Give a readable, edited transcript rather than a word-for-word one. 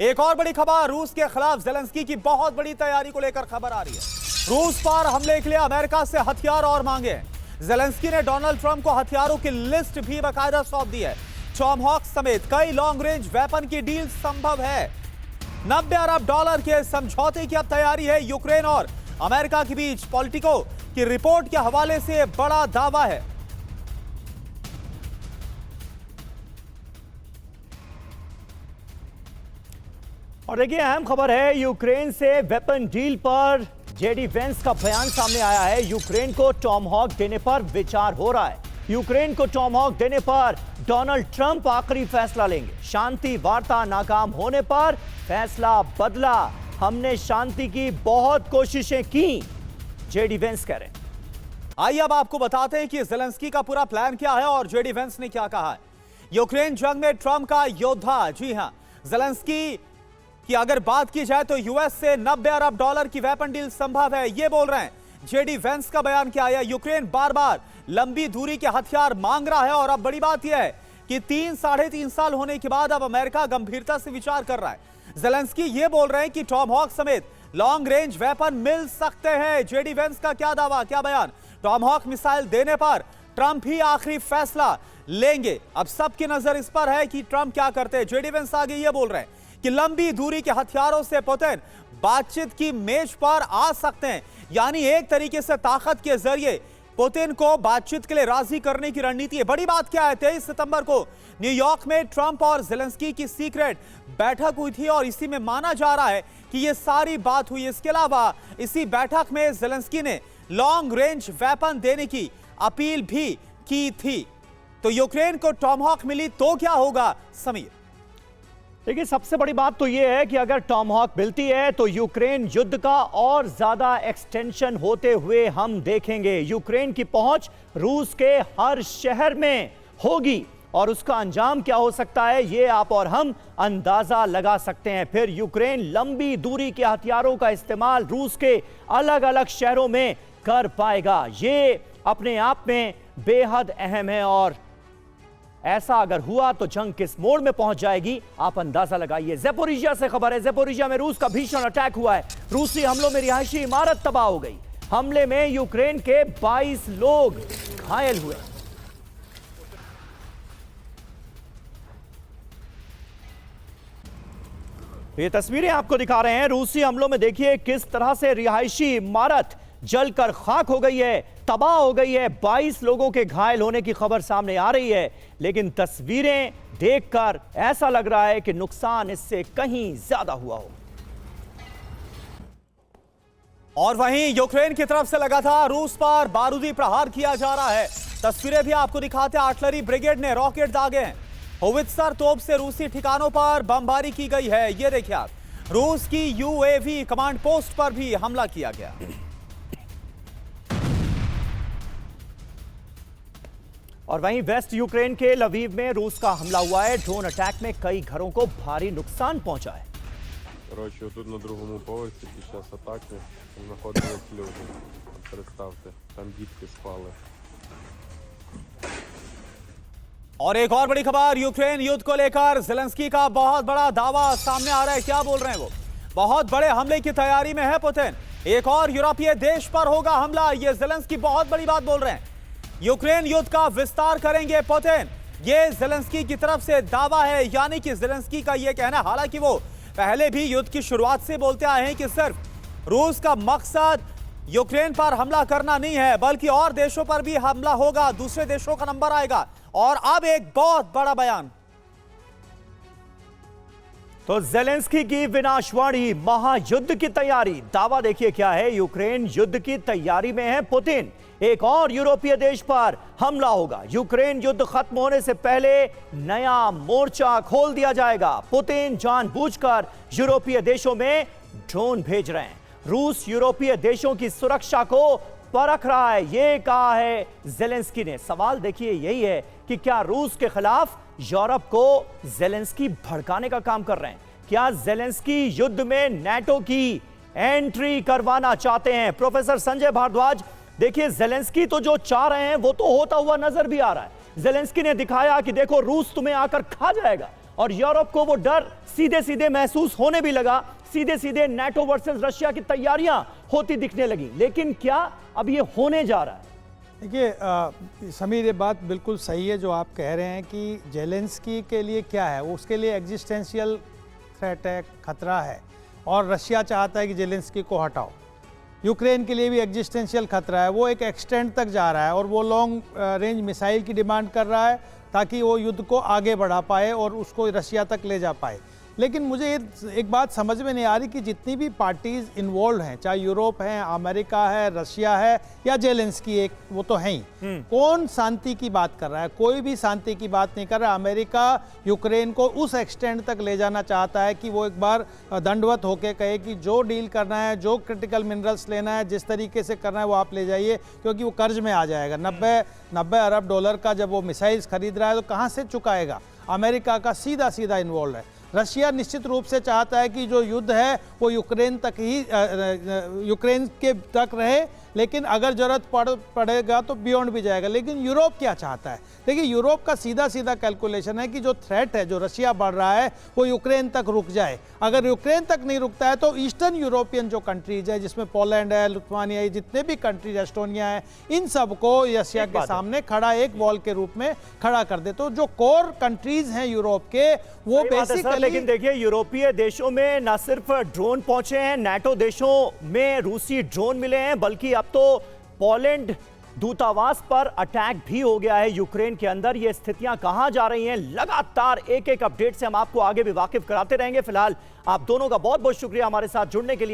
एक और बड़ी खबर, रूस के खिलाफ ज़ेलेंस्की की बहुत बड़ी तैयारी को लेकर खबर आ रही है। रूस पर हमले के लिए अमेरिका से हथियार और मांगे हैं। ज़ेलेंस्की ने डोनाल्ड ट्रंप को हथियारों की लिस्ट भी बाकायदा सौंप दी है। टॉमहॉक समेत कई लॉन्ग रेंज वेपन की डील संभव है। 90 अरब डॉलर के समझौते की अब तैयारी है यूक्रेन और अमेरिका के बीच। पॉलिटिको की रिपोर्ट के हवाले से बड़ा दावा है। और देखिए, अहम खबर है, यूक्रेन से वेपन डील पर जेडी वेंस का बयान सामने आया है। यूक्रेन को टॉमहॉक देने पर विचार हो रहा है। यूक्रेन को टॉमहॉक देने पर डोनाल्ड ट्रंप आखिरी फैसला लेंगे। शांति वार्ता नाकाम होने पर फैसला बदला। हमने शांति की बहुत कोशिशें की, जेडी वेंस कह रहे हैं। आइए अब आपको बताते हैं कि ज़ेलेंस्की का पूरा प्लान क्या है और जेडी वेंस ने क्या कहा है। यूक्रेन जंग में ट्रंप का योद्धा, जी हां, ज़ेलेंस्की कि अगर बात की जाए तो यूएस से 90 अरब डॉलर की वेपन डील संभव है, ये बोल रहे हैं। जेडी वेंस का बयान क्या है? यूक्रेन बार बार लंबी दूरी के हथियार मांग रहा है और अब बड़ी बात यह है कि 3-3.5 साल होने के बाद अब अमेरिका गंभीरता से विचार कर रहा है। ज़ेलेंस्की ये बोल रहे हैं कि टॉमहॉक समेत लॉन्ग रेंज वेपन मिल सकते हैं। जेडी वेंस का क्या दावा, क्या बयान? टॉमहॉक मिसाइल देने पर ट्रंप ही आखिरी फैसला लेंगे। अब सबकी नजर इस पर है कि ट्रंप क्या करते हैं। जेडी वेंस आगे ये बोल रहे हैं कि लंबी दूरी के हथियारों से पुतिन बातचीत की मेज पर आ सकते हैं, यानी एक तरीके से ताकत के जरिए पुतिन को बातचीत के लिए राजी करने की रणनीति है। बड़ी बात क्या है, 23 सितंबर को न्यूयॉर्क में ट्रंप और ज़ेलेंस्की की सीक्रेट बैठक हुई थी और इसी में माना जा रहा है कि यह सारी बात हुई। इसके अलावा इसी बैठक में ज़ेलेंस्की ने लॉन्ग रेंज वेपन देने की अपील भी की थी। तो यूक्रेन को टॉमहॉक मिली तो क्या होगा, समीर? देखिए, सबसे बड़ी बात तो यह है कि अगर टॉमहॉक मिलती है तो यूक्रेन युद्ध का और ज्यादा एक्सटेंशन होते हुए हम देखेंगे। यूक्रेन की पहुंच रूस के हर शहर में होगी और उसका अंजाम क्या हो सकता है, यह आप और हम अंदाजा लगा सकते हैं। फिर यूक्रेन लंबी दूरी के हथियारों का इस्तेमाल रूस के अलग अलग शहरों में कर पाएगा। यह अपने आप में बेहद अहम है और ऐसा अगर हुआ तो जंग किस मोड़ में पहुंच जाएगी, आप अंदाजा लगाइए। ज़ेपोरिजिया से खबर है। ज़ेपोरिजिया में रूस का भीषण अटैक हुआ है। रूसी हमलों में रिहायशी इमारत तबाह हो गई। हमले में यूक्रेन के 22 लोग घायल हुए। ये तस्वीरें आपको दिखा रहे हैं रूसी हमलों में। देखिए किस तरह से रिहायशी इमारत जलकर खाक हो गई है, तबाह हो गई है। 22 लोगों के घायल होने की खबर सामने आ रही है, लेकिन तस्वीरें देखकर ऐसा लग रहा है कि नुकसान इससे कहीं ज्यादा हुआ हो। और वहीं यूक्रेन की तरफ से लगातार रूस पर बारूदी प्रहार किया जा रहा है। तस्वीरें भी आपको दिखाते हैं। आर्टिलरी ब्रिगेड ने रॉकेट दागे हैं। होवित्जर तोप से रूसी ठिकानों पर बमबारी की गई है। ये देखिए आप, रूस की यूएवी कमांड पोस्ट पर भी हमला किया गया। और वहीं वेस्ट यूक्रेन के लवीव में रूस का हमला हुआ है। ड्रोन अटैक में कई घरों को भारी नुकसान पहुंचा है। Коротше, тут на другому поверсі під час атаки знаходились люди. Представте, там дітки спали. और एक और बड़ी खबर, यूक्रेन युद्ध को लेकर ज़ेलेंस्की का बहुत बड़ा दावा सामने आ रहा है। क्या बोल रहे हैं वो? बहुत बड़े हमले की तैयारी में है पुतिन। एक और यूरोपीय देश पर होगा हमला, ये ज़ेलेंस्की बहुत बड़ी बात बोल रहे हैं। यूक्रेन युद्ध का विस्तार करेंगे पुतिन, ये ज़ेलेंस्की की तरफ से दावा है। यानी कि ज़ेलेंस्की का यह कहना, हालांकि वो पहले भी युद्ध की शुरुआत से बोलते आए हैं कि सिर्फ रूस का मकसद यूक्रेन पर हमला करना नहीं है, बल्कि और देशों पर भी हमला होगा, दूसरे देशों का नंबर आएगा। और अब एक बहुत बड़ा बयान। तो ज़ेलेंस्की की विनाशवाणी, महायुद्ध की तैयारी। दावा देखिए क्या है, यूक्रेन युद्ध की तैयारी में है पुतिन। एक और यूरोपीय देश पर हमला होगा। यूक्रेन युद्ध खत्म होने से पहले नया मोर्चा खोल दिया जाएगा। पुतिन जानबूझकर यूरोपीय देशों में ड्रोन भेज रहे हैं। रूस यूरोपीय देशों की सुरक्षा को परख रहा है, यह कहा है ज़ेलेंस्की ने। सवाल देखिए यही है कि क्या रूस के खिलाफ यूरोप को ज़ेलेंस्की भड़काने का काम कर रहे हैं? क्या ज़ेलेंस्की युद्ध में नाटो की एंट्री करवाना चाहते हैं? प्रोफेसर संजय भारद्वाज, देखिए ज़ेलेंस्की तो जो चाह रहे हैं वो तो होता हुआ नजर भी आ रहा है। ज़ेलेंस्की ने दिखाया कि देखो रूस तुम्हें आकर खा जाएगा, और यूरोप को वो डर सीधे सीधे महसूस होने भी लगा। सीधे सीधे नाटो वर्सेस रशिया की तैयारियां होती दिखने लगी। लेकिन क्या अब ये होने जा रहा है? देखिए समीर, ये बात बिल्कुल सही है जो आप कह रहे हैं कि जेलेंस्की के लिए क्या है, वो उसके लिए एग्जिस्टेंशियल थ्रेट है, खतरा है, और रशिया चाहता है कि जेलेंस्की को हटाओ। यूक्रेन के लिए भी एग्जिस्टेंशियल खतरा है, वो एक एक्सटेंड तक जा रहा है और वो लॉन्ग रेंज मिसाइल की डिमांड कर रहा है ताकि वो युद्ध को आगे बढ़ा पाए और उसको रशिया तक ले जा पाए। लेकिन मुझे एक बात समझ में नहीं आ रही कि जितनी भी पार्टीज इन्वॉल्व हैं, चाहे यूरोप है, अमेरिका है, रशिया है या जेलेंस्की, एक वो तो है ही, कौन शांति की बात कर रहा है? कोई भी शांति की बात नहीं कर रहा। अमेरिका यूक्रेन को उस एक्सटेंड तक ले जाना चाहता है कि वो एक बार दंडवत होकर कहे कि जो डील करना है, जो क्रिटिकल मिनरल्स लेना है, जिस तरीके से करना है वो आप ले जाइए, क्योंकि वो कर्ज में आ जाएगा। 90 अरब डॉलर का जब वो मिसाइल्स खरीद रहा है तो कहाँ से चुकाएगा? अमेरिका का सीधा सीधा इन्वॉल्व है। रशिया निश्चित रूप से चाहता है कि जो युद्ध है वो यूक्रेन के तक रहे, लेकिन अगर जरूरत पड़ेगा तो बियॉन्ड भी जाएगा। लेकिन यूरोप क्या चाहता है? देखिए, यूरोप का सीधा सीधा कैलकुलेशन है कि जो थ्रेट है, जो रशिया बढ़ रहा है, वो यूक्रेन तक रुक जाए। अगर यूक्रेन तक नहीं रुकता है तो ईस्टर्न यूरोपियन जो कंट्रीज है, जिसमें पोलैंड है, लिथुआनिया है, जितने भी कंट्रीज, एस्टोनिया है, इन सबको रशिया के सामने खड़ा एक वॉल के रूप में खड़ा कर दे। तो जो कोर कंट्रीज हैं यूरोप के, वो बेसिकली। लेकिन देखिए, यूरोपीय देशों में न सिर्फ ड्रोन पहुंचे हैं, नाटो देशों में रूसी ड्रोन मिले हैं, बल्कि अब तो पोलैंड दूतावास पर अटैक भी हो गया है यूक्रेन के अंदर। ये स्थितियां कहां जा रही हैं, लगातार एक एक अपडेट से हम आपको आगे भी वाकिफ कराते रहेंगे। फिलहाल आप दोनों का बहुत बहुत शुक्रिया हमारे साथ जुड़ने के लिए।